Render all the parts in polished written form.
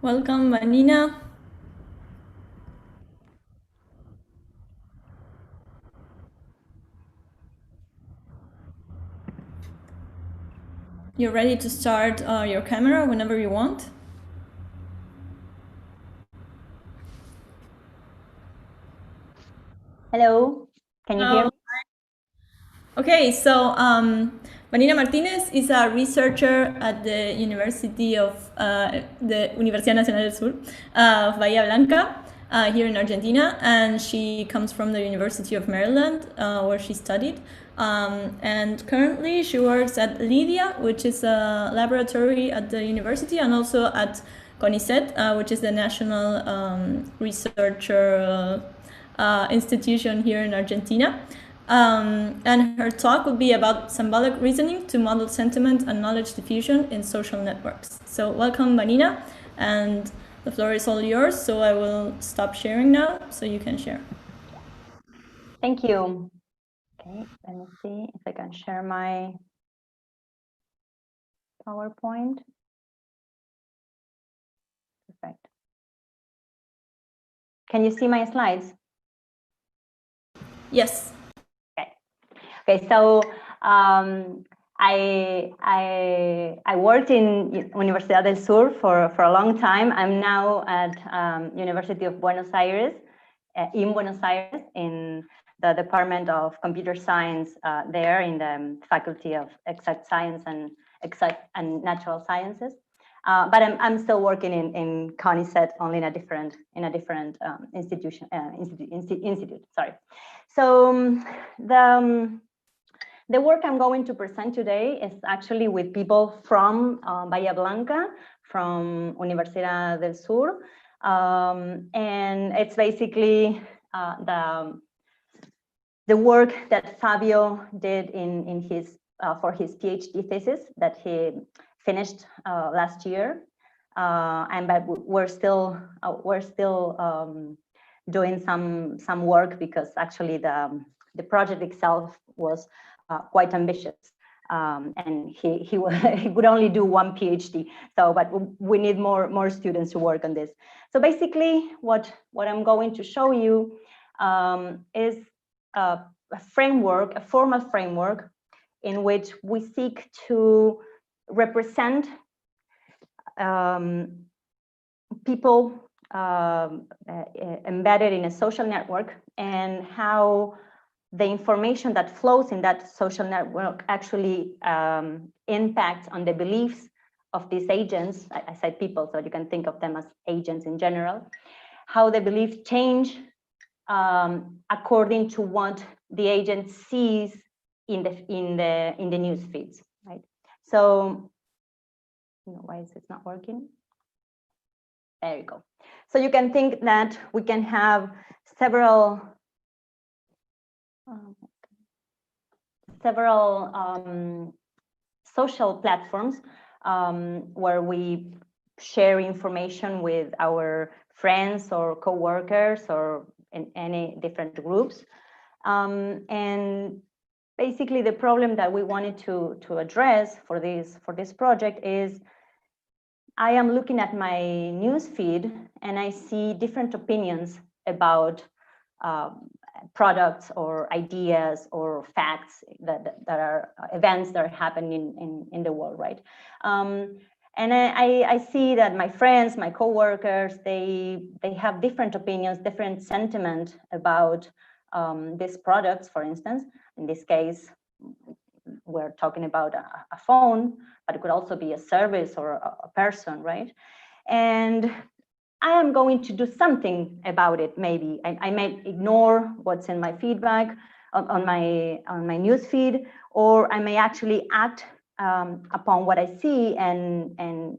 Welcome, Vanina. You're ready to start your camera whenever you want. Hello, can you hear me? Okay, so Vanina Martínez is a researcher at the University of the Universidad Nacional del Sur of Bahía Blanca here in Argentina, and she comes from the University of Maryland where she studied. And currently she works at Lydia, which is a laboratory at the university, and also at CONICET, which is the national researcher institution here in Argentina. And her talk will be about symbolic reasoning to model sentiment and knowledge diffusion in social networks. So welcome, Vanina, and the floor is all yours. So I will stop sharing now so you can share. Thank you. Okay, let me see if I can share my PowerPoint. Perfect. Can you see my slides? Yes. Okay, so I worked in Universidad del Sur for a long time. I'm now at University of Buenos Aires, in Buenos Aires, in the Department of Computer Science there in the Faculty of Exact Science and Natural Sciences. But I'm still working in CONICET, only in a different institute. Sorry. So the work I'm going to present today is actually with people from Bahía Blanca, from Universidad del Sur, and it's basically the work that Fabio did in his for his PhD thesis that he finished last year, and but we're still doing some work because actually the project itself was quite ambitious, and he would only do one PhD. So, but we need more students to work on this. So basically, what I'm going to show you is a framework, a formal framework, in which we seek to represent people embedded in a social network and how the information that flows in that social network actually impacts on the beliefs of these agents. I said people, so you can think of them as agents in general. How the beliefs change according to what the agent sees in the news feeds, right? So, why is it not working? There you go. So you can think that we can have several social platforms where we share information with our friends or co-workers or in any different groups. And basically the problem that we wanted to address for this project is I am looking at my news feed and I see different opinions about products or ideas or facts that are events that are happening in the world, right? And I see that my friends, my coworkers, they have different opinions, different sentiment about these products. For instance, in this case, we're talking about a phone, but it could also be a service or a person, right? And I am going to do something about it. Maybe I may ignore what's in my feedback on my news feed, or I may actually act upon what I see and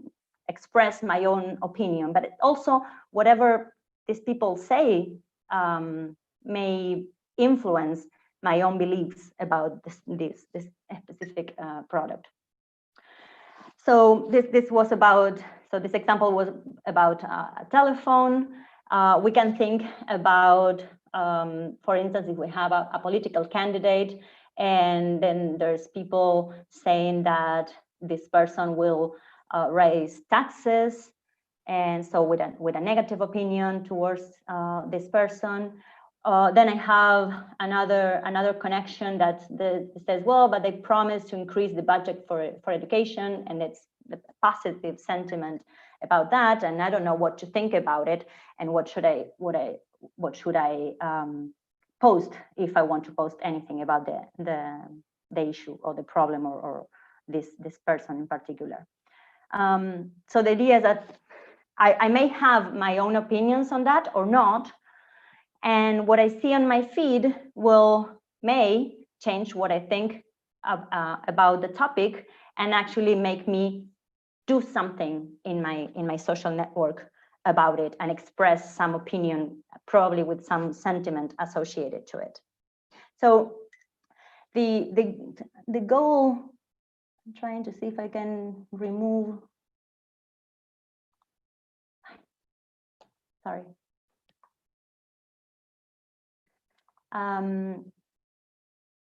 express my own opinion. But also, whatever these people say may influence my own beliefs about this specific product. So this was about. So this example was about a telephone. We can think about, for instance, if we have a political candidate, and then there's people saying that this person will raise taxes, and so with a negative opinion towards this person. Then I have another connection that says, well, but they promised to increase the budget for education, and it's the positive sentiment about that, and I don't know what to think about it, and what should I post if I want to post anything about the issue or the problem or this person in particular. So the idea is that I may have my own opinions on that or not, and what I see on my feed may change what I think about the topic and actually make me do something in my social network about it and express some opinion, probably with some sentiment associated to it. So the goal, I'm trying to see if I can remove, sorry.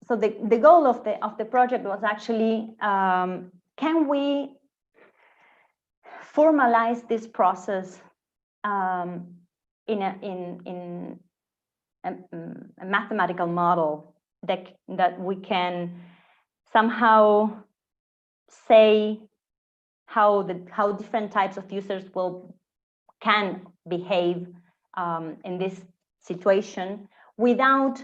So the goal of the project was actually, can we formalize this process in a mathematical model that we can somehow say how different types of users can behave in this situation without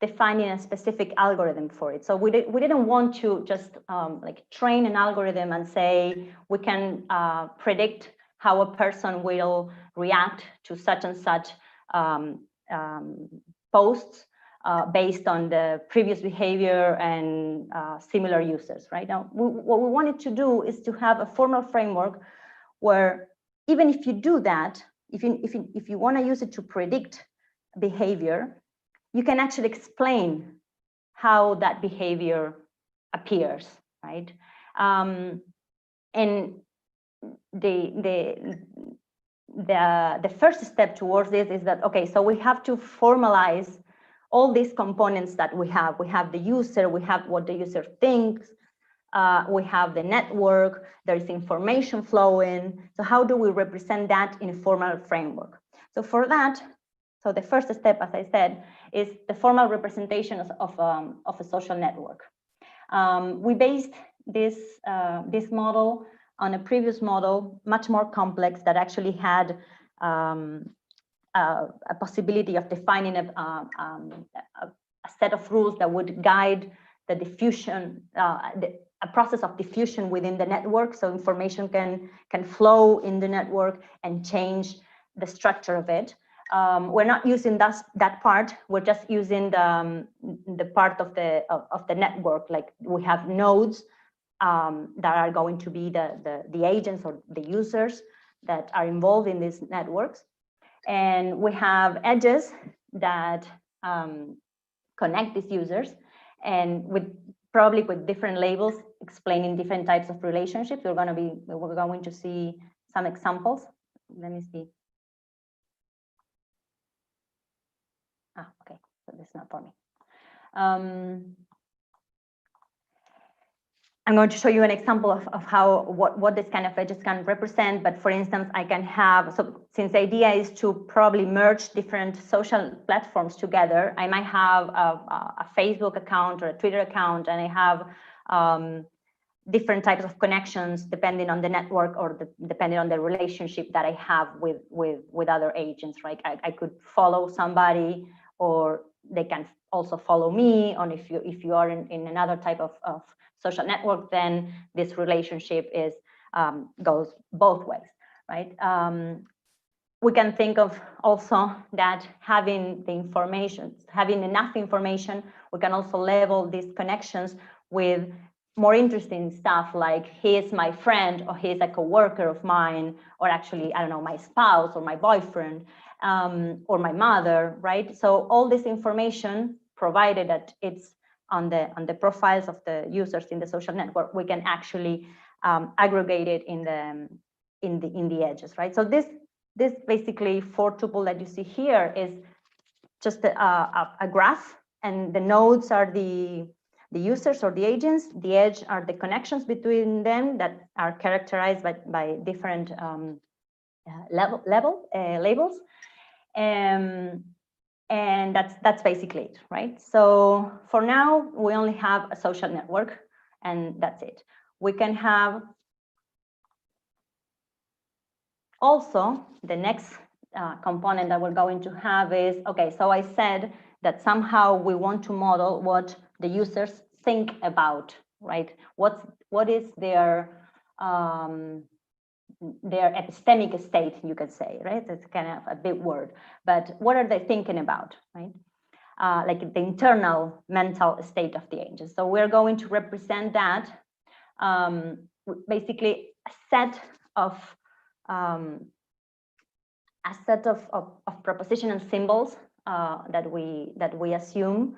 defining a specific algorithm for it. So we didn't want to just like train an algorithm and say we can predict how a person will react to such and such posts based on the previous behavior and similar users. Right now, what we wanted to do is to have a formal framework where even if you do that, if you want to use it to predict behavior, you can actually explain how that behavior appears, right? And the first step towards this is that, okay, so we have to formalize all these components that we have. We have the user, we have what the user thinks, we have the network, there's information flowing. So how do we represent that in a formal framework? So for that, so the first step, as I said, is the formal representation of a social network. We based this model on a previous model, much more complex, that actually had a possibility of defining a set of rules that would guide the diffusion, a process of diffusion within the network, so information can flow in the network and change the structure of it. We're not using that part. We're just using the part of the network. Like we have nodes that are going to be the agents or the users that are involved in these networks, and we have edges that connect these users, and probably with different labels explaining different types of relationships. We're going to see some examples. Let me see. Okay, so that's not for me. I'm going to show you an example of what this kind of edges can represent. But for instance, I can have, so since the idea is to probably merge different social platforms together, I might have a Facebook account or a Twitter account, and I have different types of connections depending on the network or depending on the relationship that I have with other agents, right? I could follow somebody, or they can also follow me. And if you are in another type of social network, then this relationship goes both ways, right? We can think of also that having enough information, we can also level these connections with more interesting stuff like he is my friend, or he is a coworker of mine, or actually, I don't know, my spouse or my boyfriend, or my mother, right? So all this information, provided that it's on the profiles of the users in the social network, we can actually aggregate it in the edges, right? So this basically 4 tuple that you see here is just a graph, and the nodes are the users or the agents. The edge are the connections between them that are characterized by different labels. And that's basically it, right? So for now, we only have a social network, and that's it. We can have also the next component that we're going to have is, okay, so I said that somehow we want to model what the users think about, right? What is their epistemic state, you could say, right? It's kind of a big word, but what are they thinking about, right? Like the internal mental state of the agent. So we're going to represent that, basically a set of proposition and symbols that we assume.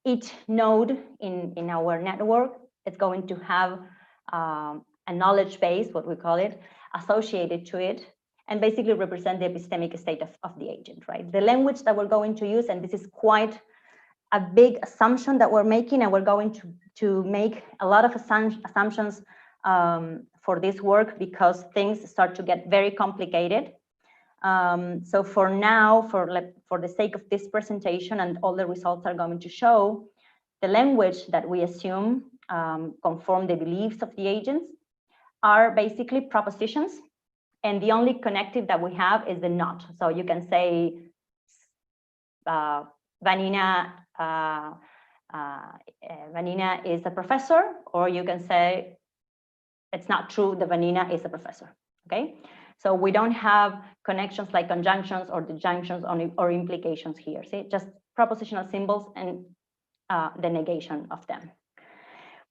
Each node in our network is going to have a knowledge base, what we call it, associated to it, and basically represent the epistemic state of the agent, right? The language that we're going to use, and this is quite a big assumption that we're making, and we're going to make a lot of assumptions for this work because things start to get very complicated. So for now, for the sake of this presentation, and all the results are going to show, the language that we assume conform the beliefs of the agents are basically propositions, and the only connective that we have is the not. So you can say Vanina is a professor, or you can say it's not true that Vanina is a professor, okay? So we don't have connections like conjunctions or disjunctions or implications here, see? Just propositional symbols and the negation of them.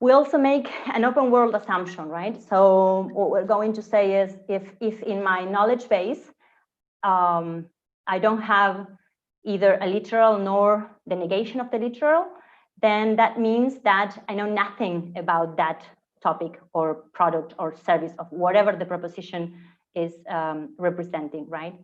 We also make an open world assumption, right? So what we're going to say is if in my knowledge base, I don't have either a literal nor the negation of the literal, then that means that I know nothing about that topic or product or service of whatever the proposition is representing, right?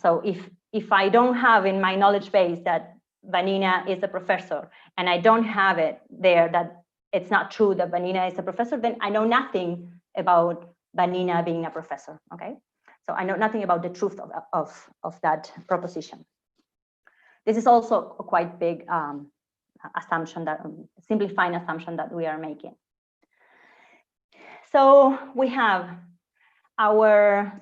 So if I don't have in my knowledge base that Vanina is a professor, and I don't have it there that it's not true that Vanina is a professor, then I know nothing about Vanina being a professor, okay? So I know nothing about the truth of that proposition. This is also a quite big assumption, that simplifying assumption that we are making. So we have our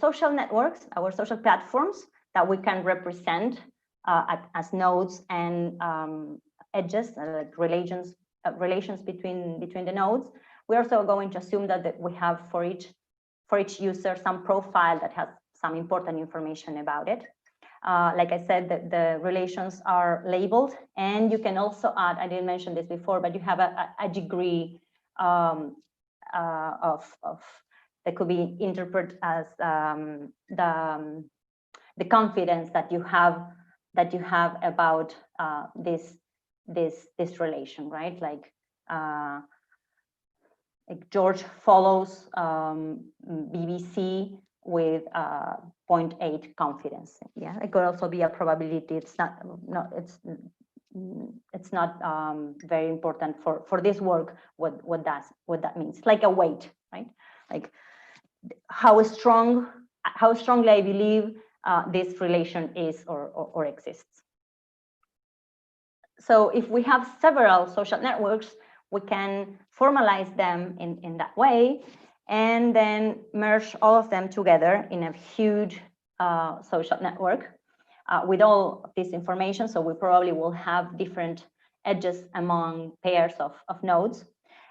social networks, our social platforms that we can represent as nodes and edges, like relations between the nodes. We're also going to assume that we have for each user some profile that has some important information about it. Like I said, the relations are labeled, and you can also add, I didn't mention this before, but you have a degree of that could be interpreted as the confidence that you have about this relation, right? Like George follows BBC with 0.8 confidence. Yeah, it could also be a probability. It's not very important for this work what that means. Like a weight, right? Like how strongly I believe this relation is or exists. So if we have several social networks, we can formalize them in that way, and then merge all of them together in a huge social network with all of this information. So we probably will have different edges among pairs of nodes.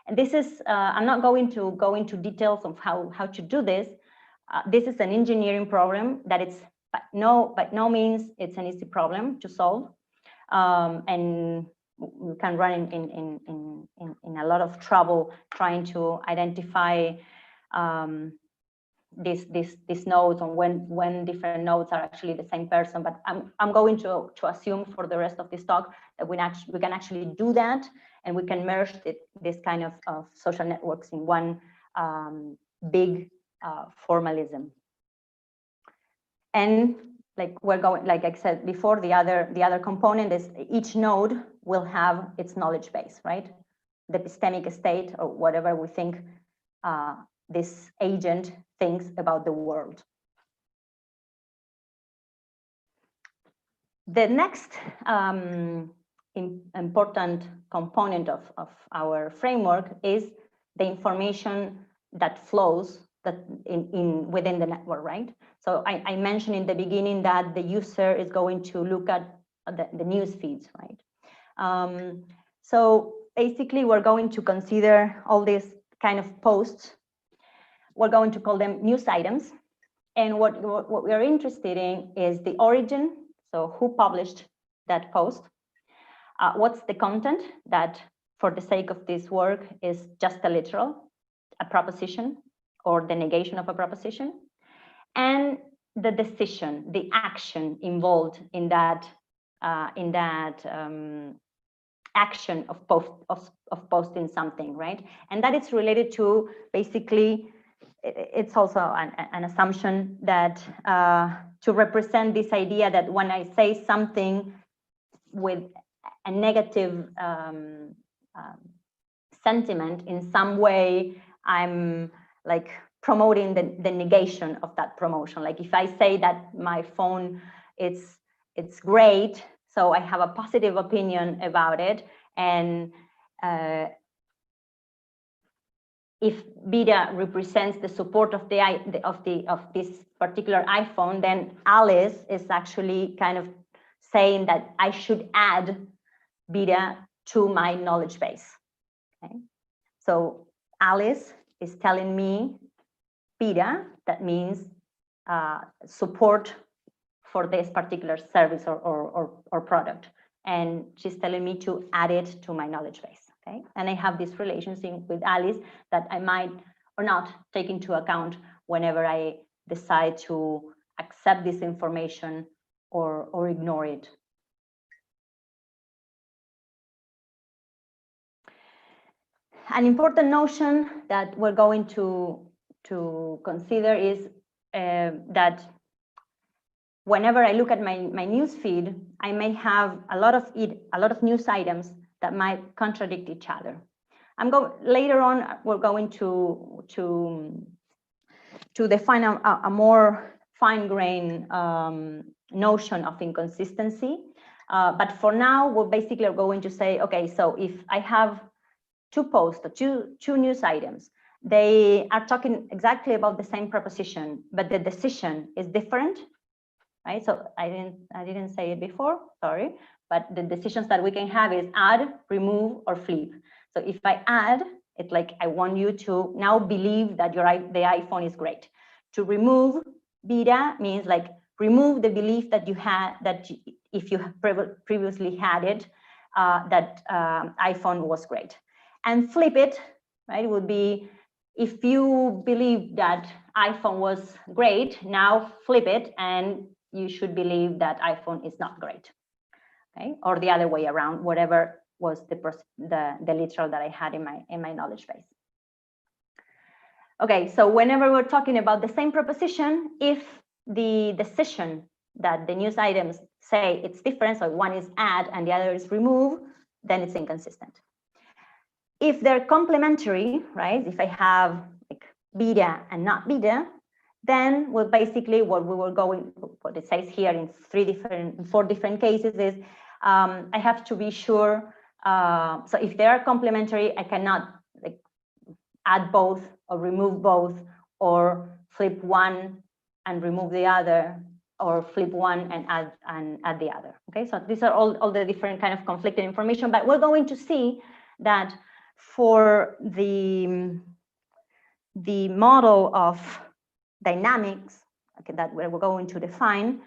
And this is, I'm not going to go into details of how to do this. This is an engineering problem that it's by no means it's an easy problem to solve. And we can run in a lot of trouble trying to identify these nodes, and when different nodes are actually the same person. But I'm going to assume for the rest of this talk that we can actually do that, and we can merge this kind of social networks in one big formalism. And like I said before, the other component is each node will have its knowledge base, right? The epistemic state, or whatever we think this agent things about the world. The next important component of our framework is the information that flows within the network, right? So I mentioned in the beginning that the user is going to look at the news feeds, right? So basically, we're going to consider all these kind of posts. We're going to call them news items. And what we are interested in is the origin. So who published that post? What's the content that, for the sake of this work, is just a literal, a proposition, or the negation of a proposition? And the decision, the action involved in that action of posting something, right? And that is related to basically, it's also an assumption that to represent this idea that when I say something with a negative sentiment, in some way, I'm like promoting the negation of that promotion. Like if I say that my phone, it's great, so I have a positive opinion about it, and if beta represents the support of this particular iPhone, then Alice is actually kind of saying that I should add beta to my knowledge base. Okay? So Alice is telling me beta, that means support for this particular service or product. And she's telling me to add it to my knowledge base. Okay? And I have this relationship with Alice that I might or not take into account whenever I decide to accept this information or ignore it. An important notion that we're going to consider is that whenever I look at my news feed, I may have a lot of news items that might contradict each other. Later on, we're going to define a more fine-grained notion of inconsistency. But for now, we're basically going to say, okay, so if I have two posts, two news items, they are talking exactly about the same proposition, but the decision is different, right? So I didn't say it before, sorry, but the decisions that we can have is add, remove, or flip. So if I add, it's like I want you to now believe that the iPhone is great. To remove beta means like remove the belief that you had, that if you previously had it, that iPhone was great. And flip it, right, would be if you believe that iPhone was great, now flip it and you should believe that iPhone is not great. Okay, or the other way around, whatever was the literal that I had in my knowledge base. Okay, so whenever we're talking about the same proposition, if the decision that the news items say it's different, so one is add and the other is remove, then it's inconsistent. If they're complementary, right? If I have like beta and not beta, then well, basically what it says here in four different cases is I have to be sure. So if they are complementary, I cannot like add both or remove both, or flip one and remove the other, or flip one and add the other. Okay, so these are all the different kind of conflicting information, but we're going to see that for the model of dynamics, okay, that we're going to define,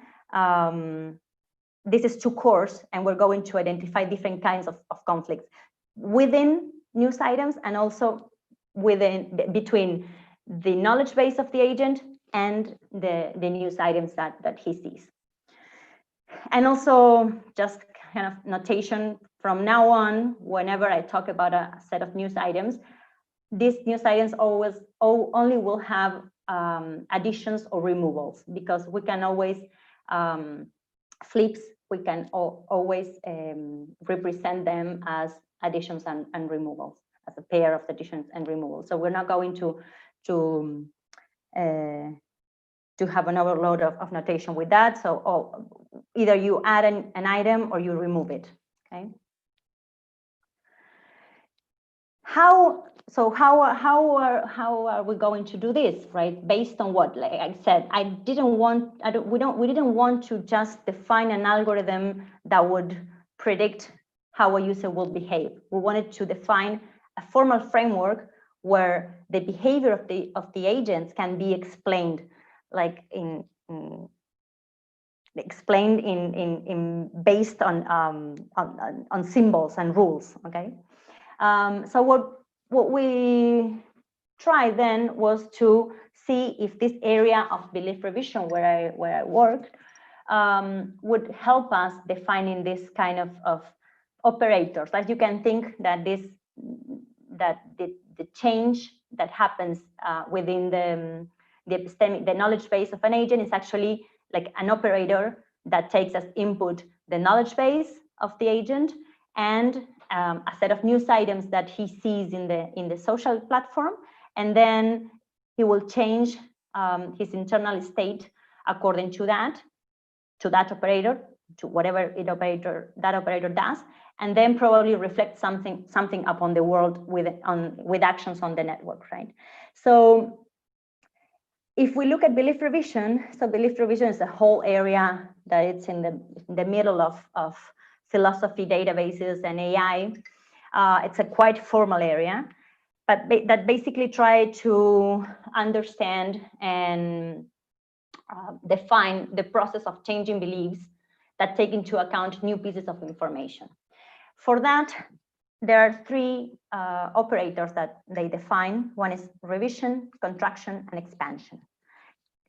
this is too coarse, and we're going to identify different kinds of conflicts within news items and also between the knowledge base of the agent and the news items that he sees. And also just kind of notation from now on, whenever I talk about a set of news items, these news items only will have additions or removals, because we can always flips, we can always represent them as additions and removals, as a pair of additions and removals. So we're not going to to have an overload of notation with that. So either you add an item or you remove it. Okay. How are we going to do this, right? Based on what? Like I said, we didn't want to just define an algorithm that would predict how a user will behave. We wanted to define a formal framework where the behavior of the agents can be explained, like based on symbols and rules. Okay. So what we tried then was to see if this area of belief revision where I worked would help us defining this kind of operators. Like you can think that the change that happens within the epistemic, the knowledge base of an agent is actually like an operator that takes as input the knowledge base of the agent and a set of news items that he sees in the social platform, and then he will change his internal state according to that operator, to whatever that operator does, and then probably reflect something upon the world with actions on the network, right? So if we look at belief revision, so belief revision is a whole area that it's in the middle of philosophy, databases, and AI. It's a quite formal area, but that basically try to understand and define the process of changing beliefs that take into account new pieces of information. For that, there are three operators that they define. One is revision, contraction, and expansion.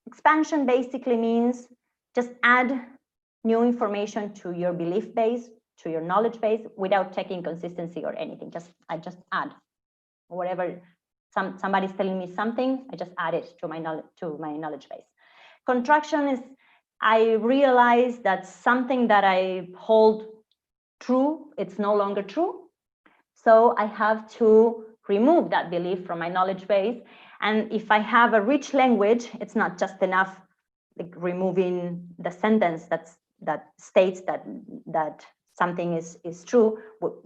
Expansion basically means just add new information to your belief base, to your knowledge base, without checking consistency or anything. I just add whatever somebody's telling me something, I just add it to my knowledge base. Contraction is I realize that something that I hold true, it's no longer true. So I have to remove that belief from my knowledge base. And if I have a rich language, it's not just enough like removing the sentence that states that something is true,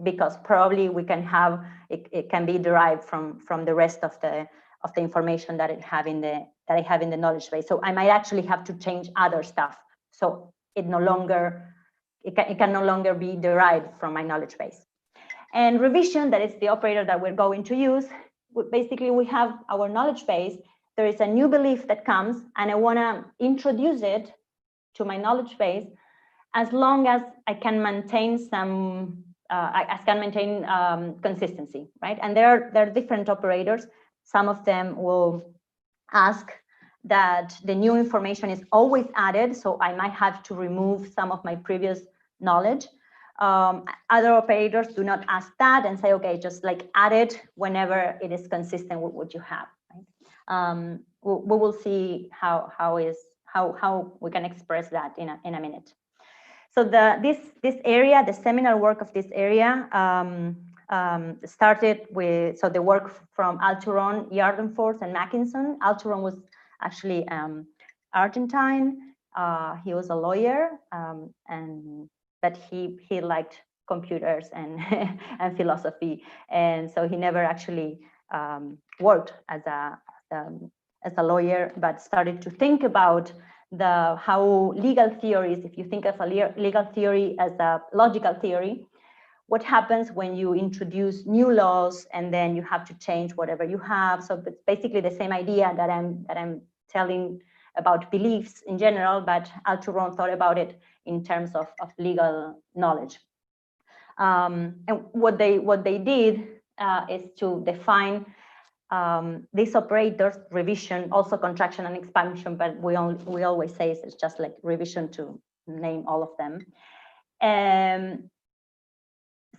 because probably we can have it can be derived from the rest of the information that I have in the knowledge base. So I might actually have to change other stuff. So it can no longer be derived from my knowledge base. And revision, that is the operator that we're going to use. Basically, we have our knowledge base. There is a new belief that comes, and I want to introduce it to my knowledge base as long as I can maintain consistency, right? And there are different operators. Some of them will ask that the new information is always added, so I might have to remove some of my previous knowledge. Other operators do not ask that and say, okay, just like add it whenever it is consistent with what you have. Right? We will see how we can express that in a minute. So this area, the seminal work of this area, started with the work from Alturon, Yardenforth, and Mackinson. Alturon was actually Argentine. He was a lawyer, but he liked computers and and philosophy, and so he never actually worked as a lawyer, but started to think about how legal theories, if you think of a legal theory as a logical theory, what happens when you introduce new laws and then you have to change whatever you have. So it's basically the same idea that I'm telling about beliefs in general, but Alturon thought about it in terms of legal knowledge. And what they did is to define these operators, revision, also contraction and expansion, but we always say it's just like revision to name all of them.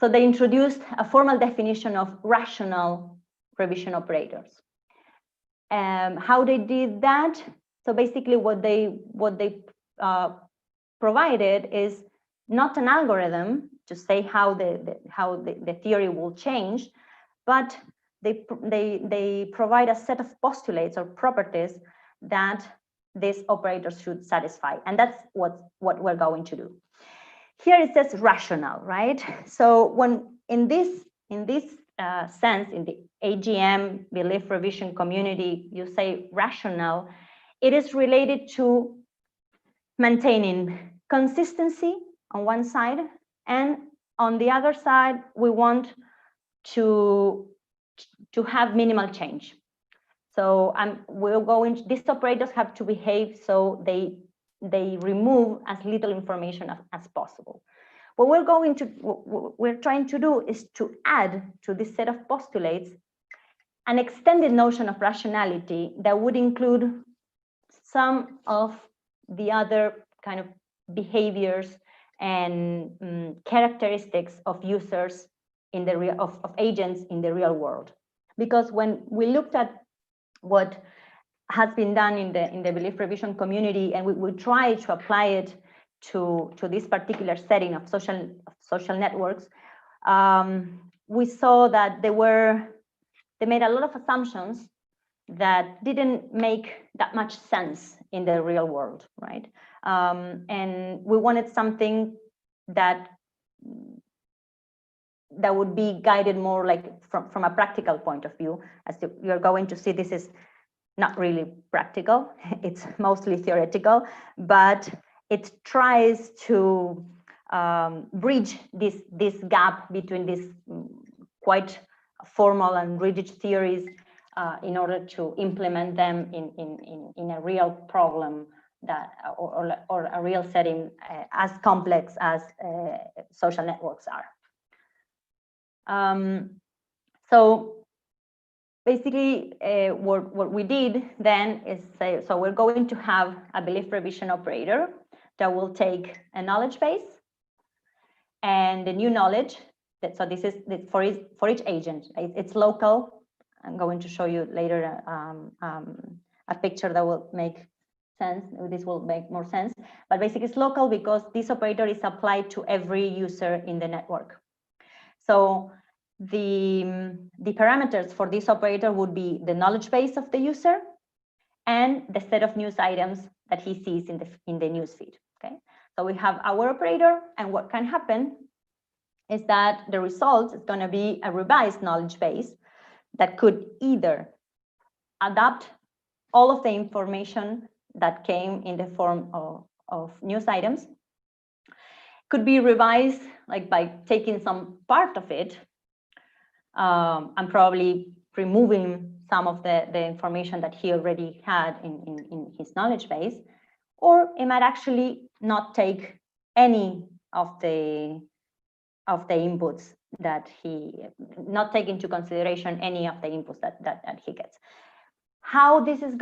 So they introduced a formal definition of rational revision operators. How they did that? So basically, what they provided is not an algorithm to say how the theory will change, but they provide a set of postulates or properties that these operators should satisfy. And that's what we're going to do. Here it says rational, right? So when in this sense, in the AGM belief revision community, you say rational, it is related to maintaining consistency on one side, and on the other side, we want to have minimal change. So these operators have to behave so they remove as little information as possible. What we're trying to do is to add to this set of postulates an extended notion of rationality that would include some of the other kind of behaviors and characteristics of users in the of agents in the real world. Because when we looked at what has been done in the belief revision community, and we try to apply it to this particular setting of social networks, we saw that they made a lot of assumptions that didn't make that much sense in the real world, right? And we wanted something that would be guided more like from a practical point of view. As you're going to see, this is not really practical. It's mostly theoretical, but it tries to bridge this gap between these quite formal and rigid theories in order to implement them in a real problem that or a real setting as complex as social networks are. So basically, what we did then is say, so we're going to have a belief revision operator that will take a knowledge base and the new knowledge. So this is for each agent. It's local. I'm going to show you later a picture that will make sense. This will make more sense. But basically, it's local because this operator is applied to every user in the network. So the parameters for this operator would be the knowledge base of the user and the set of news items that he sees in the news feed. Okay, so we have our operator, and what can happen is that the result is going to be a revised knowledge base that could either adapt all of the information that came in the form of news items, could be revised like by taking some part of it and probably removing some of the information that he already had in his knowledge base, or it might actually not take any of the inputs that not take into consideration any of the inputs that he gets. How this is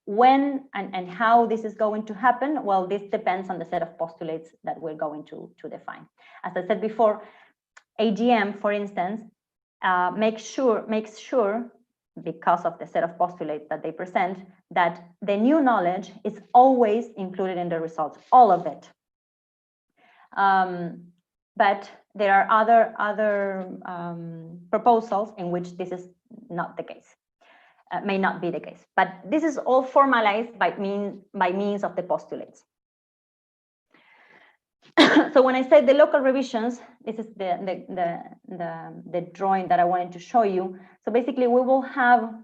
when and how this is going to happen, well, this depends on the set of postulates that we're going to define. As I said before, AGM, for instance, makes sure, because of the set of postulates that they present, that the new knowledge is always included in the results, all of it. But there are other proposals in which this is not the case, may not be the case. But this is all formalized by means of the postulates. So when I say the local revisions, this is the drawing that I wanted to show you. So basically, we will have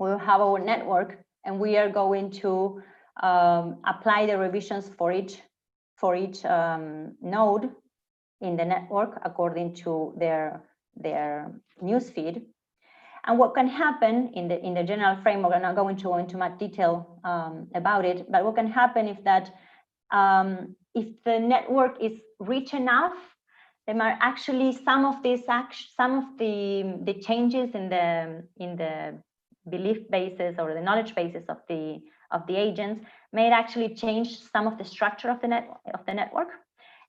our network, and we are going to apply the revisions for each node in the network according to their news feed. And what can happen in the general framework, I'm not going to go into much detail about it, but what can happen is that if the network is rich enough, there might actually some of the changes in the belief bases or the knowledge bases of the agents may actually change some of the structure of the network.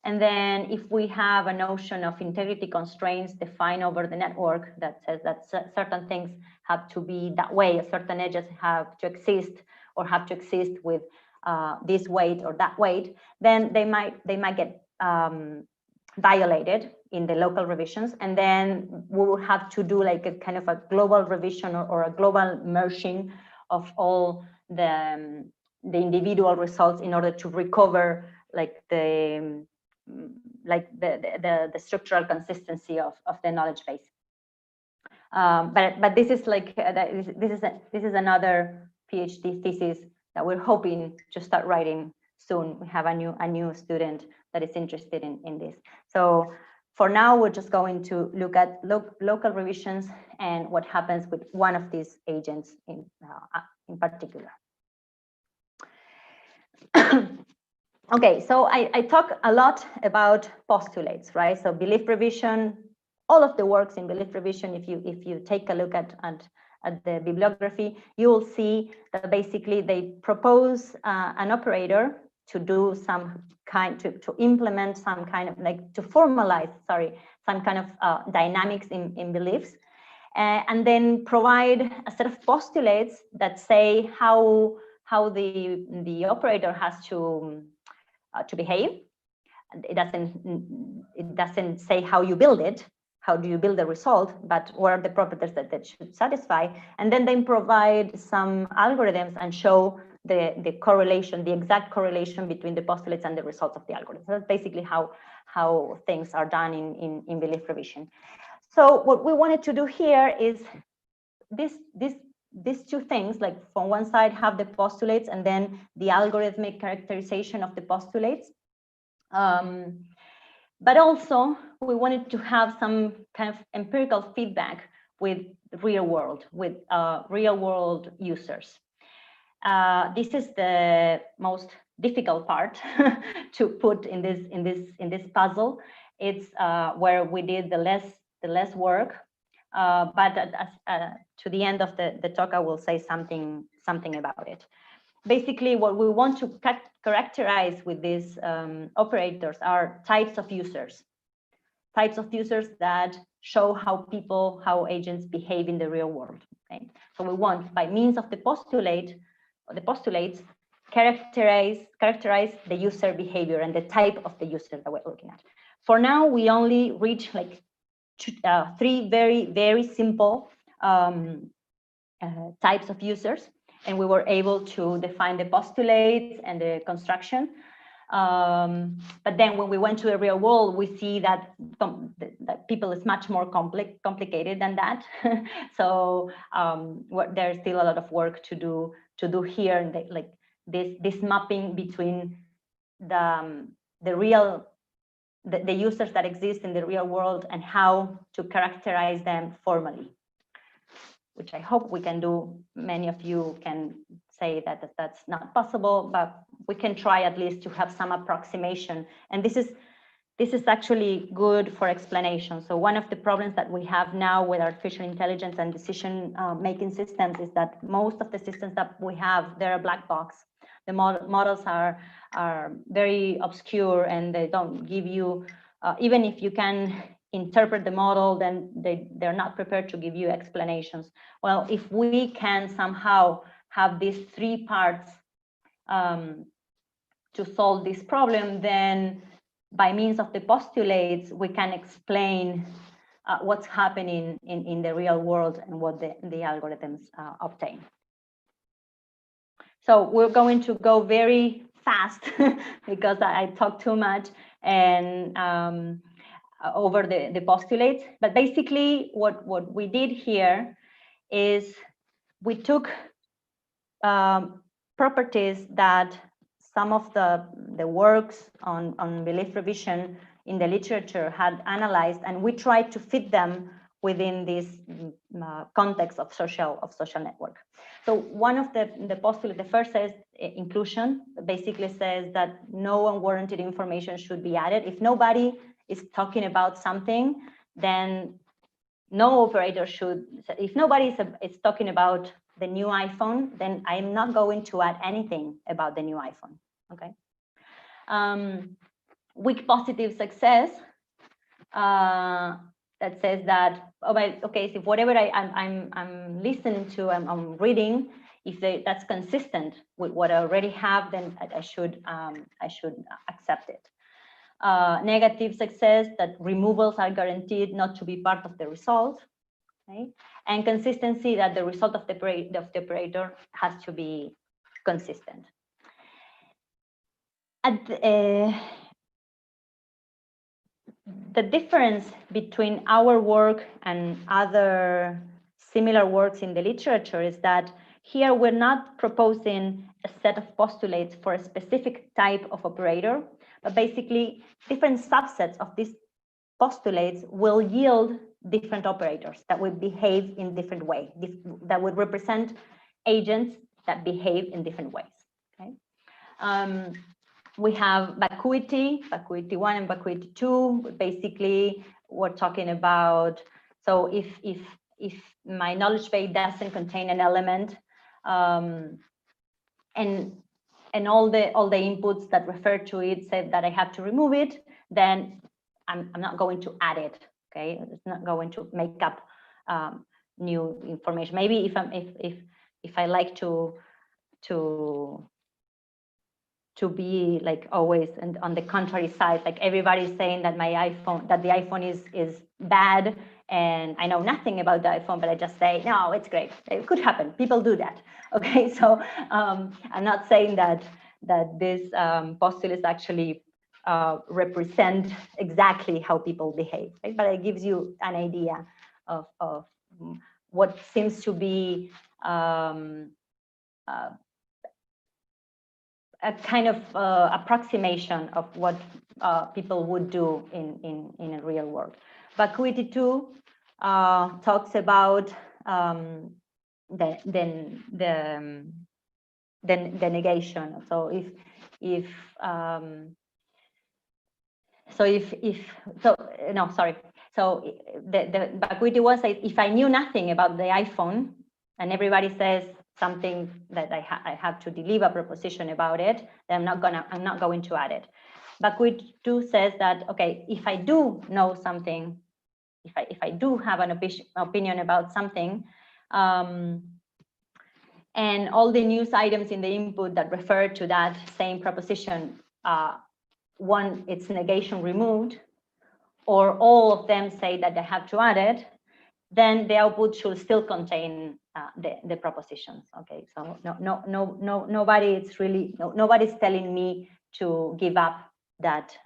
And then if we have a notion of integrity constraints defined over the network that says that certain things have to be that way, certain edges have to exist or have to exist with this weight or that weight, then they might get violated in the local revisions, and then we will have to do like a kind of a global revision or a global merging of all the individual results in order to recover like the structural consistency of the knowledge base. But this is like this is another PhD thesis that we're hoping to start writing soon. We have a new student that is interested in this. So for now, we're just going to look at local revisions and what happens with one of these agents in particular. Okay, so I talk a lot about postulates, right? So belief revision, all of the works in belief revision, if you take a look at the bibliography, you will see that basically they propose an operator to do some kind, to implement some kind of, like, to formalize, some kind of dynamics in beliefs, and then provide a set of postulates that say how the operator has to behave. It doesn't say how you build it, how do you build the result, but what are the properties that should satisfy, and then they provide some algorithms and show the correlation, the exact correlation between the postulates and the results of the algorithm. So that's basically how things are done in belief revision. So what we wanted to do here is these two things, like from one side have the postulates and then the algorithmic characterization of the postulates. But also we wanted to have some kind of empirical feedback with real world users. This is the most difficult part to put in this puzzle. It's where we did the less work. But to the end of the talk, I will say something about it. Basically, what we want to characterize with these operators are types of users that show how agents behave in the real world. Okay? So we want, by means of the postulates, characterize the user behavior and the type of the user that we're looking at. For now, we only reach like three very simple types of users, and we were able to define the postulates and the construction. But then when we went to the real world, we see that people is much more complicated than that. So there's still a lot of work to do here, and like this mapping between the users that exist in the real world and how to characterize them formally, which I hope we can do. Many of you can say that that's not possible, but we can try at least to have some approximation. And this is actually good for explanation. So one of the problems that we have now with artificial intelligence and decision making systems is that most of the systems that we have, they're a black box. The models are very obscure, and they don't give you, even if you can interpret the model, then they're not prepared to give you explanations. Well, if we can somehow have these three parts to solve this problem, then by means of the postulates, we can explain what's happening in the real world and what the algorithms obtain. So we're going to go very fast because I talk too much and over the postulates. But basically what we did here is we took properties that some of the works on belief revision in the literature had analyzed, and we tried to fit them within this context of social network. So one of the postulates, the first says inclusion, basically says that no unwarranted information should be added. If nobody is talking about something, then no operator should. If nobody is talking about the new iPhone, then I'm not going to add anything about the new iPhone. Okay. Weak positive success that says that, okay, so whatever I'm listening to, I'm reading, if that's consistent with what I already have, then I should accept it. Negative success, that removals are guaranteed not to be part of the result. Okay? And consistency, that the result of the operator has to be consistent. The difference between our work and other similar works in the literature is that here we're not proposing a set of postulates for a specific type of operator, but basically different subsets of these postulates will yield different operators that would behave in different ways, that would represent agents that behave in different ways. Okay? We have vacuity 1 and vacuity 2. Basically, we're talking about, so if my knowledge base doesn't contain an element, and all the inputs that refer to it say that I have to remove it, then I'm not going to add it. Okay, it's not going to make up new information. Maybe if I like to be like always and on the contrary side, like everybody's saying that the iPhone is bad, and I know nothing about the iPhone, but I just say, no, it's great. It could happen. People do that. Okay, so I'm not saying that this postulates actually represent exactly how people behave, right? But it gives you an idea of what seems to be a kind of approximation of what people would do in a real world. Vacuity 2 talks about the negation. So So the vacuity 1 says, if I knew nothing about the iPhone and everybody says something that I have to deliver a proposition about it, then I'm not going to add it. Vacuity 2 says that, okay, if I do know something, if I do have an opinion about something, and all the news items in the input that refer to that same proposition, one, its negation removed, or all of them say that they have to add it, then the output should still contain the propositions. Okay, so nobody's telling me to give up that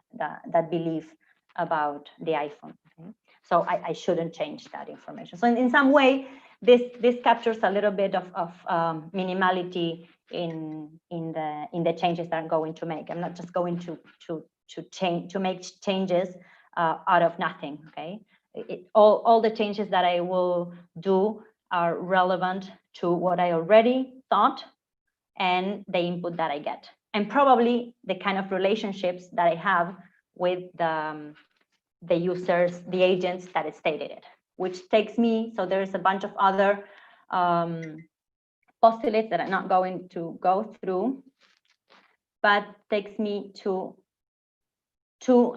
belief about the iPhone. Okay? So I shouldn't change that information. So in some way, this captures a little bit of minimality in the changes that I'm going to make. I'm not just going to make changes out of nothing. Okay. All the changes that I will do are relevant to what I already thought and the input that I get, and probably the kind of relationships that I have with the users, the agents that it stated it, which takes me, so there's a bunch of other postulates that I'm not going to go through, but takes me to two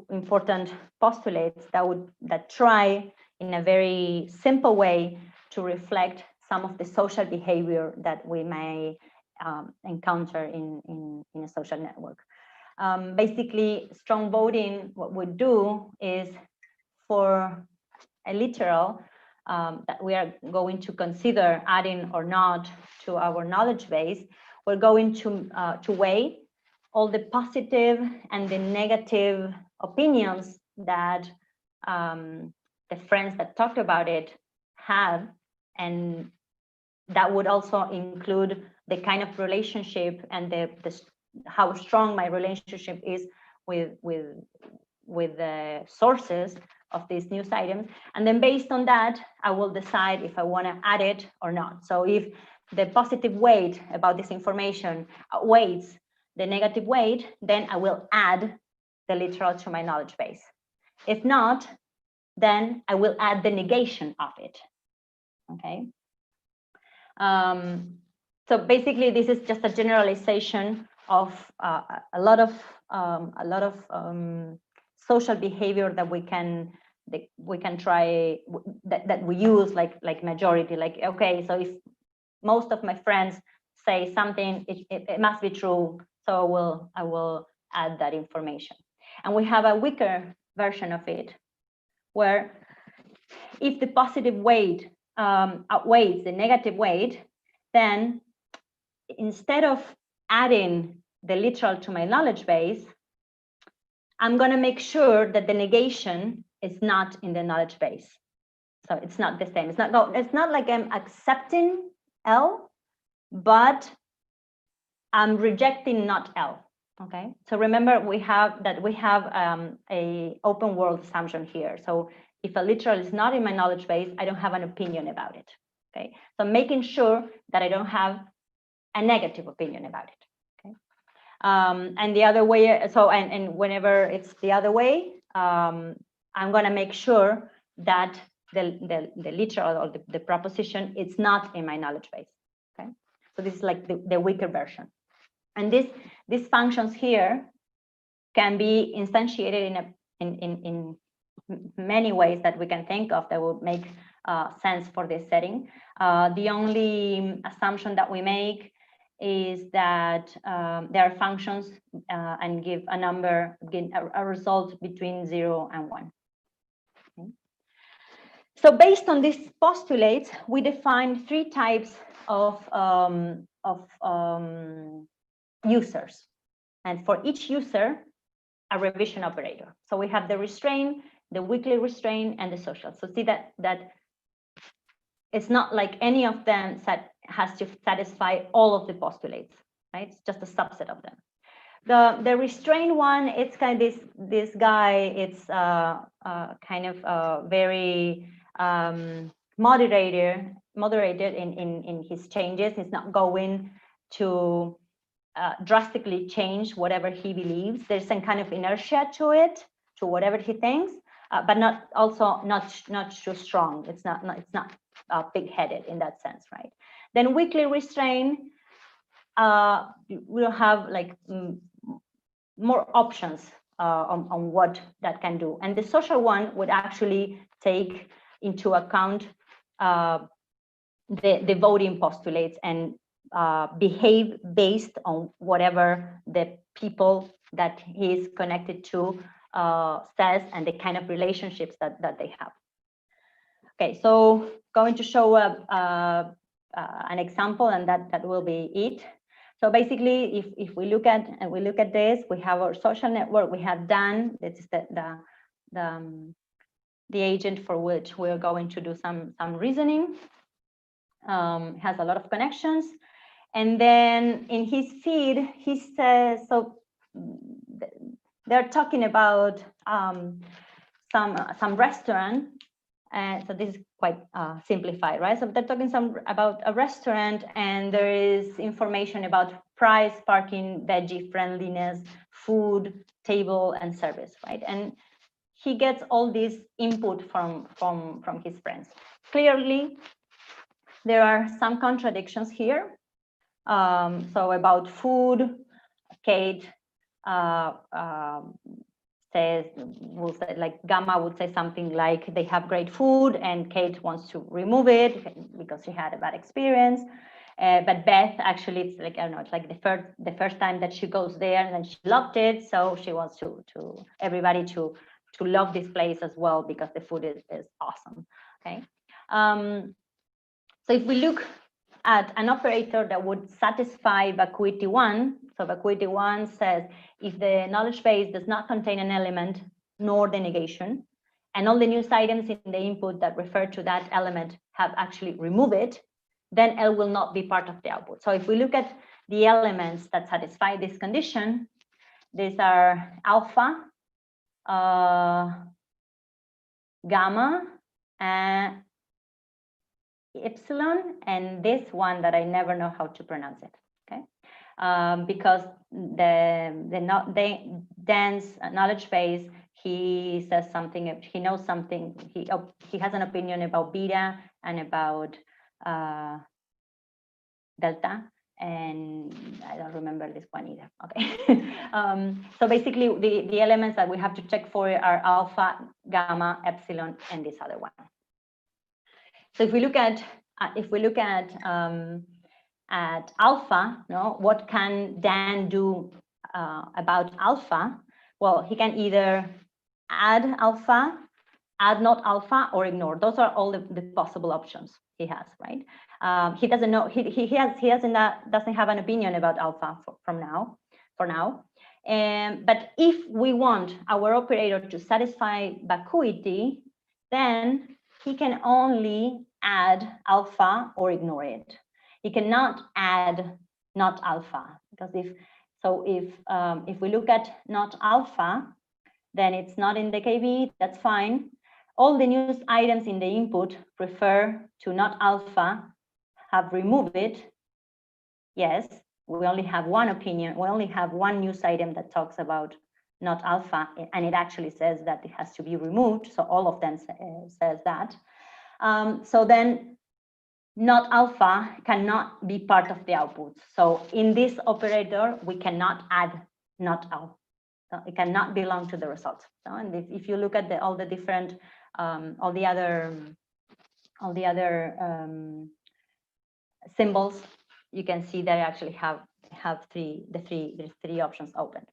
important postulates that try in a very simple way to reflect some of the social behavior that we may encounter in a social network. Basically, strong voting, what we do is for a literal that we are going to consider adding or not to our knowledge base, we're going to weigh all the positive and the negative opinions that the friends that talked about it have, and that would also include the kind of relationship and how strong my relationship is with the sources of these news items. And then based on that, I will decide if I want to add it or not. So if the positive weight about this information outweighs the negative weight, then I will add the literal to my knowledge base. If not, then I will add the negation of it. Okay. So basically, this is just a generalization of a lot of social behavior that we can try that we use like majority. Like, okay, so if most of my friends say something, it must be true. So I will add that information. And we have a weaker version of it, where if the positive weight outweighs the negative weight, then instead of adding the literal to my knowledge base, I'm going to make sure that the negation is not in the knowledge base. So it's not the same. It's not like I'm accepting L, but I'm rejecting not L. Okay. So remember, we have a open world assumption here. So if a literal is not in my knowledge base, I don't have an opinion about it. Okay. So making sure that I don't have a negative opinion about it. Okay. And the other way, so and whenever it's the other way, I'm going to make sure that the literal or the proposition is not in my knowledge base. Okay. So this is like the weaker version. And these functions here can be instantiated in many ways that we can think of that would make sense for this setting. The only assumption that we make is that there are functions and give a number, a result between 0 and 1. Okay. So based on these postulates, we define 3 types of users, and for each user, a revision operator. So we have the restraint, the weakly restraint, and the social. So see that it's not like any of them has to satisfy all of the postulates, right? It's just a subset of them. The restraint one, it's kind of this guy. It's kind of very moderated in his changes. He's not going to drastically change whatever he believes. There's some kind of inertia to it, to whatever he thinks, but not too strong. It's not big-headed in that sense, right? Then weakly restrained, we'll have like more options on what that can do. And the social one would actually take into account the voting postulates and behave based on whatever the people that he is connected to says and the kind of relationships that they have. Okay, so going to show an example, and that will be it. So basically, if we look at this, we have our social network. We have Dan. This is the agent for which we're going to do some reasoning. Has a lot of connections. And then in his feed, he says, so they're talking about some restaurant. And so this is quite simplified, right? So they're talking about a restaurant, and there is information about price, parking, veggie friendliness, food, table, and service, right? And he gets all this input from his friends. Clearly, there are some contradictions here. So about food, Kate will say, like Gamma would say something like they have great food, and Kate wants to remove it because she had a bad experience. But Beth, actually, it's like, I don't know, it's like the first time that she goes there, and then she loved it, so she wants to everybody to love this place as well because the food is awesome. Okay. So if we look at an operator that would satisfy vacuity 1. So vacuity 1 says if the knowledge base does not contain an element nor the negation, and all the news items in the input that refer to that element have actually removed it, then L will not be part of the output. So if we look at the elements that satisfy this condition, these are alpha, gamma, and epsilon, and this one that I never know how to pronounce it, okay? Because the dense knowledge base, he says something, he knows something, he has an opinion about beta and about delta, and I don't remember this one either, okay? So basically the elements that we have to check for are alpha, gamma, epsilon, and this other one. So if we look at alpha, no, what can Dan do about alpha? Well, he can either add alpha, add not alpha or ignore. Those are all the possible options he has, right? He doesn't know, he doesn't have an opinion about alpha for now. But if we want our operator to satisfy vacuity, then he can only add alpha or ignore it. He cannot add not alpha, because if we look at not alpha, then it's not in the KB, that's fine. All the news items in the input refer to not alpha, have removed it. Yes, we only have one opinion, we only have one news item that talks about not alpha, and it actually says that it has to be removed, so all of them says that. So then not alpha cannot be part of the output. So in this operator, we cannot add not alpha. So it cannot belong to the result. So, and if you look at all the different, all the other symbols, you can see that I actually have the three options open.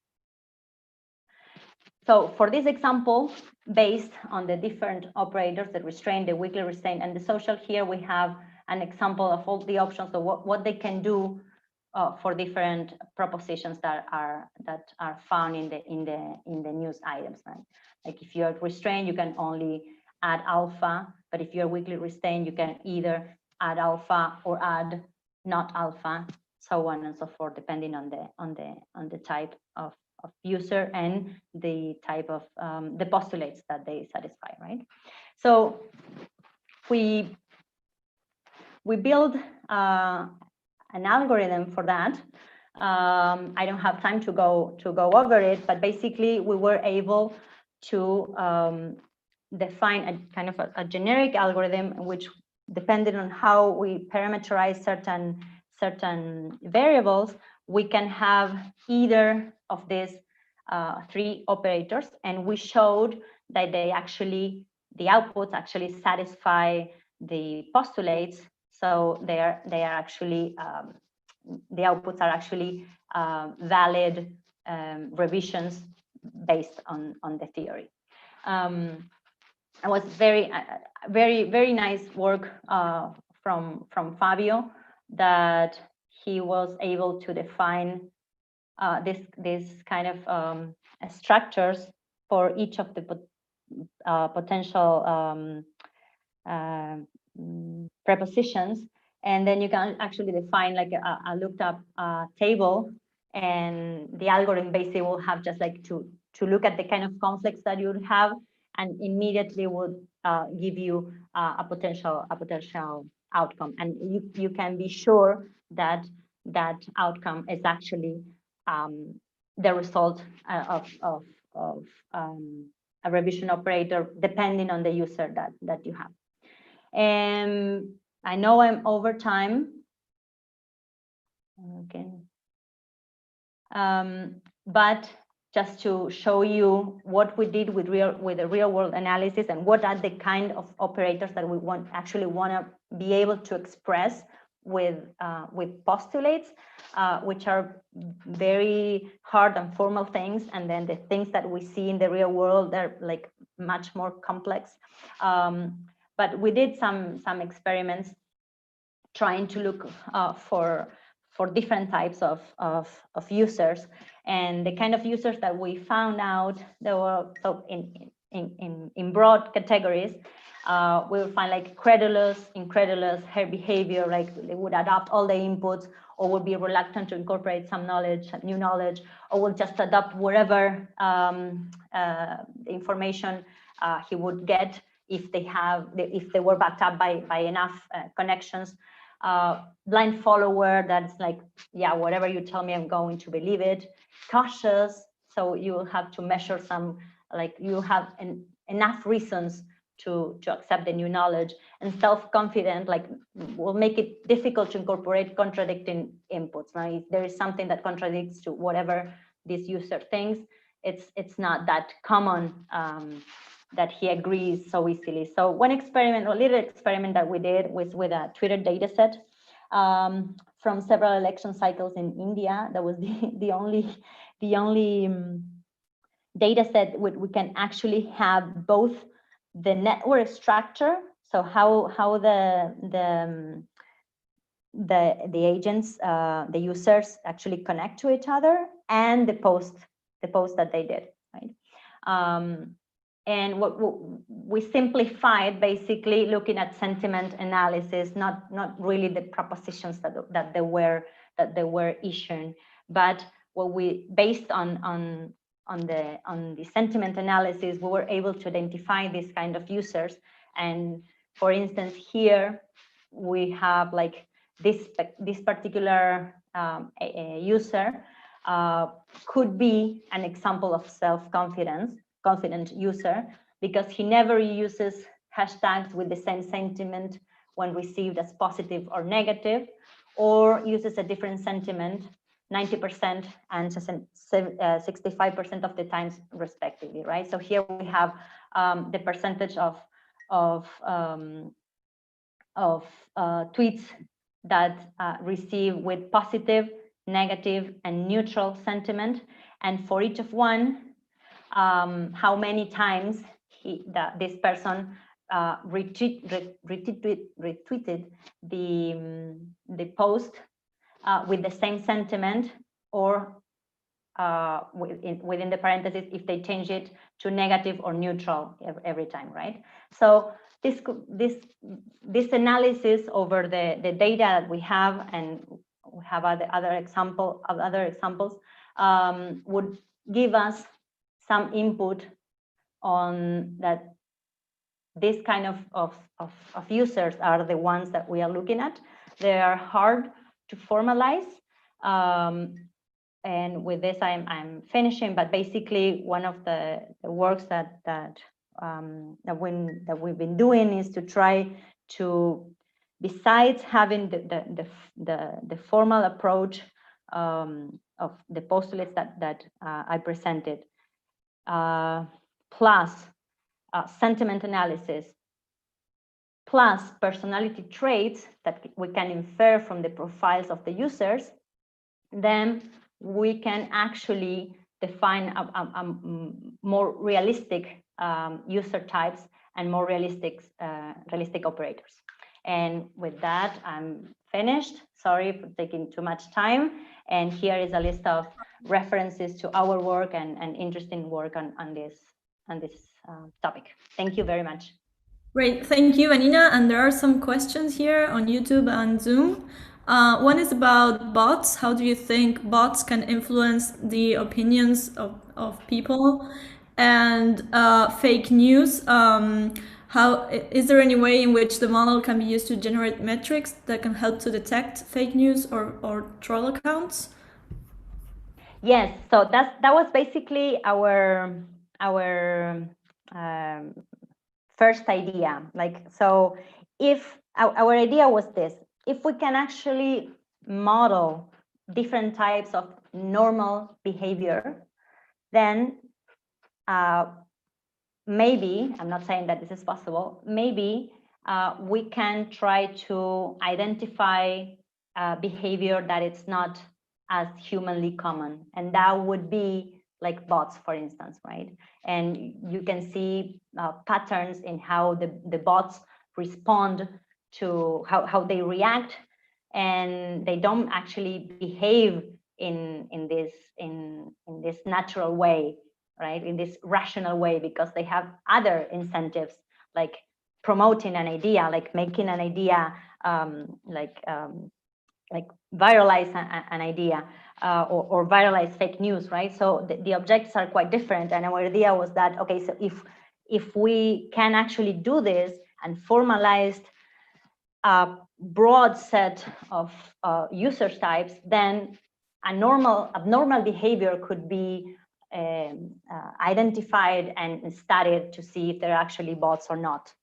So for this example, based on the different operators, the restraint, the weakly restraint, and the social, here we have an example of all the options of what they can do for different propositions that are found in the news items, right? Like if you're restrained, you can only add alpha, but if you're weakly restrained, you can either add alpha or add not alpha, so on and so forth, depending on the type of user and the type of the postulates that they satisfy, right? So we build an algorithm for that. I don't have time to go over it, but basically we were able to define a kind of a generic algorithm, which depending on how we parameterize certain variables, we can have either of these three operators, and we showed that the outputs actually satisfy the postulates. So they are actually the outputs are actually valid revisions based on the theory. It was very nice work from Fabio, that he was able to define this kind of structures for each of the potential prepositions, and then you can actually define like a looked up table, and the algorithm basically will have just like to look at the kind of conflicts that you would have, and immediately would give you a potential outcome, and you can be sure that that outcome is actually the result of a revision operator, depending on the user that you have. And I know I'm over time. Okay. But just to show you what we did with the real world analysis, and what are the kind of operators that we actually want to be able to express with postulates, which are very hard and formal things, and then the things that we see in the real world, they're like much more complex. But we did some experiments trying to look for different types of users, and the kind of users that we found out, there were in broad categories. We will find like credulous, incredulous, her behavior, like they would adopt all the inputs, or would be reluctant to incorporate some knowledge, new knowledge, or will just adopt whatever information he would get if they were backed up by enough connections. Blind follower, that's like, yeah, whatever you tell me, I'm going to believe it. Cautious, so you will have to measure some, like you have enough reasons to accept the new knowledge. And self-confident, like will make it difficult to incorporate contradicting inputs. Now, if there is something that contradicts to whatever this user thinks, it's not that common that he agrees so easily. So one experiment, a little experiment that we did was with a Twitter data set from several election cycles in India. That was the only data set we can actually have both the network structure, so how the agents, the users actually connect to each other, and the post that they did, right? And what we simplified, basically looking at sentiment analysis, not really the propositions that they were issuing, but what we, based on the sentiment analysis, we were able to identify this kind of users. And for instance, here we have like this particular user could be an example of confident user, because he never uses hashtags with the same sentiment when received as positive or negative, or uses a different sentiment 90% and 65% of the times respectively, right? So here we have the percentage of tweets that receive with positive, negative, and neutral sentiment, and for each of one, how many times this person retweeted the post with the same sentiment, or within the parentheses, if they change it to negative or neutral every time, right? So this analysis over the data that we have, and we have other examples, would give us some input on that. This kind of users are the ones that we are looking at. They are hard to formalize, and with this I'm finishing. But basically, one of the works that we've been doing is to try to, besides having the formal approach of the postulates that I presented, plus sentiment analysis, plus personality traits that we can infer from the profiles of the users, then we can actually define a more realistic user types and more realistic operators. And with that, I'm finished. Sorry for taking too much time. And here is a list of references to our work and interesting work on this topic. Thank you very much. Great, thank you, Vanina. And there are some questions here on YouTube and Zoom. One is about bots. How do you think bots can influence the opinions of people? And fake news. How is there any way in which the model can be used to generate metrics that can help to detect fake news or troll accounts? Yes, so that was basically our first idea. Like, so if our idea was this: if we can actually model different types of normal behavior, then maybe, I'm not saying that this is possible, maybe we can try to identify behavior that it's not as humanly common, and that would be like bots, for instance, right? And you can see patterns in how the bots respond to how they react, and they don't actually behave in this natural way, right? In this rational way, because they have other incentives, like promoting an idea, like making an idea, like viralize an idea, or viralize fake news, right? So the objectives are quite different. And our idea was that, okay, so if we can actually do this and formalize a broad set of user types, then abnormal behavior could be identified and studied to see if they're actually bots or not.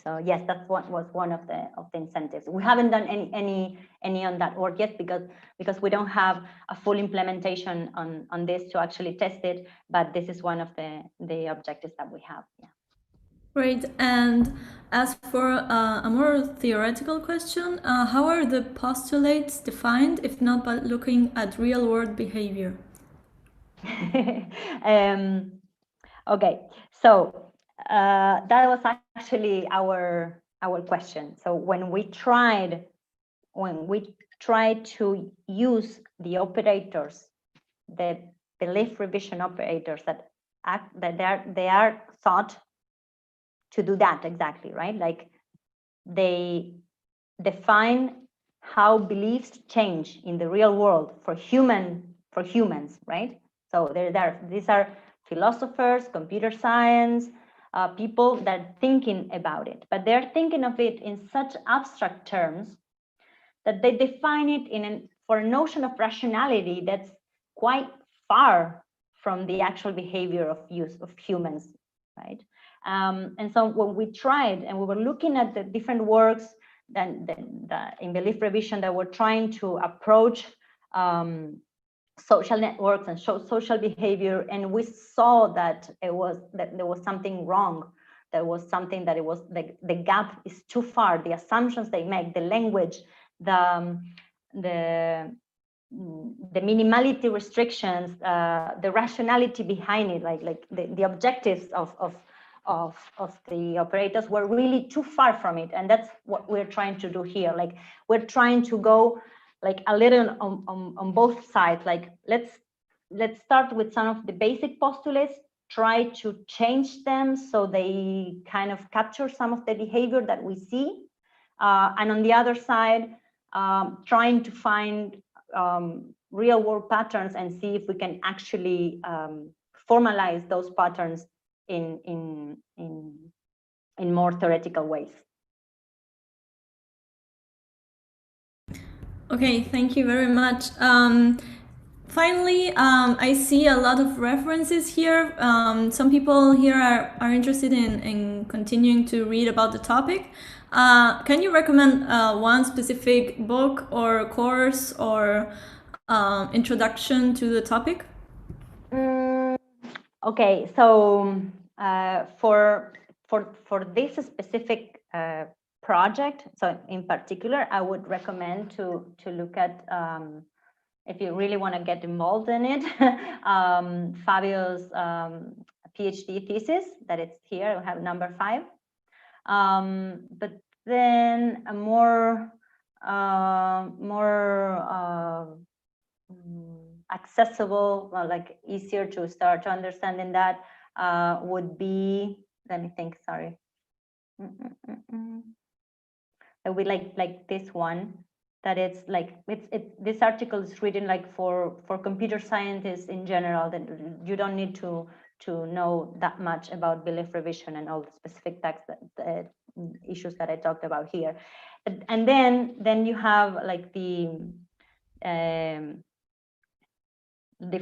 So yes, that's what was one of the incentives. We haven't done any on that work yet, because we don't have a full implementation on this to actually test it. But this is one of the objectives that we have. Yeah. Great. And as for a more theoretical question, how are the postulates defined, if not by looking at real-world behavior? Okay, so that was actually our question. So when we tried to use the operators, the belief revision operators that they are thought to do that exactly, right? Like they define how beliefs change in the real world for humans, right? So these are philosophers, computer science, people that are thinking about it, but they're thinking of it in such abstract terms that they define it for a notion of rationality that's quite far from the actual behavior of humans, right? And so when we tried and we were looking at the different works in belief revision that were trying to approach social networks and social behavior, and we saw that there was something wrong. There was something that it was the gap is too far. The assumptions they make, the language, the minimality restrictions, the rationality behind it, like the objectives of the operators were really too far from it. And that's what we're trying to do here. Like we're trying to go like a little on both sides. Like let's start with some of the basic postulates, try to change them so they kind of capture some of the behavior that we see. And on the other side, trying to find real world patterns and see if we can actually formalize those patterns in more theoretical ways. Okay, thank you very much. Finally, I see a lot of references here. Some people here are interested in continuing to read about the topic. Can you recommend one specific book or course or introduction to the topic? Okay, so for this specific project, so in particular, I would recommend to look at, if you really want to get involved in it, Fabio's PhD thesis, that it's here, we have number 5. But then a more accessible, like easier to start to understanding that would be, let me think, sorry. It would be like this one, that it's like this article is written like for computer scientists in general, that you don't need to know that much about belief revision and all the specific text issues that I talked about here. And then you have like the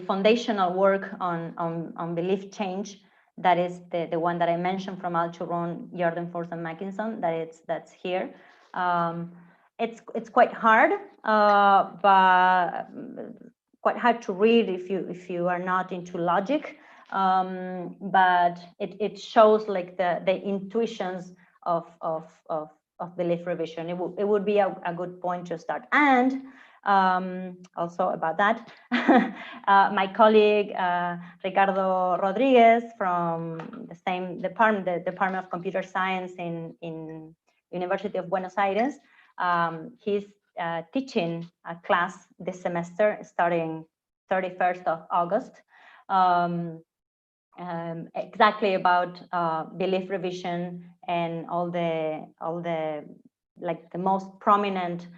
foundational work on belief change, that is the one that I mentioned from Alturon, Jordan-Force, and Mackinson, that's here. It's quite hard, but quite hard to read if you are not into logic. But it shows like the intuitions of belief revision. It would be a good point to start. And also about that, my colleague Ricardo Rodriguez from the same department, the Department of Computer Science in University of Buenos Aires, he's teaching a class this semester starting 31st of August, exactly about belief revision and all the like the most prominent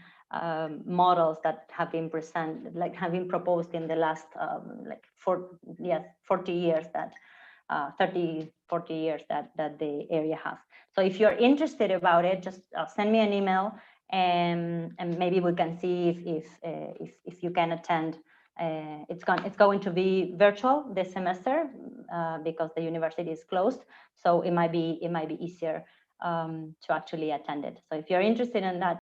models that have been presented, like have been proposed in the last 40 years that 40 years that the area has. So if you're interested about it, just send me an email, and maybe we can see if you can attend. It's going to be virtual this semester because the university is closed, so it might be easier to actually attend it. So if you're interested in that,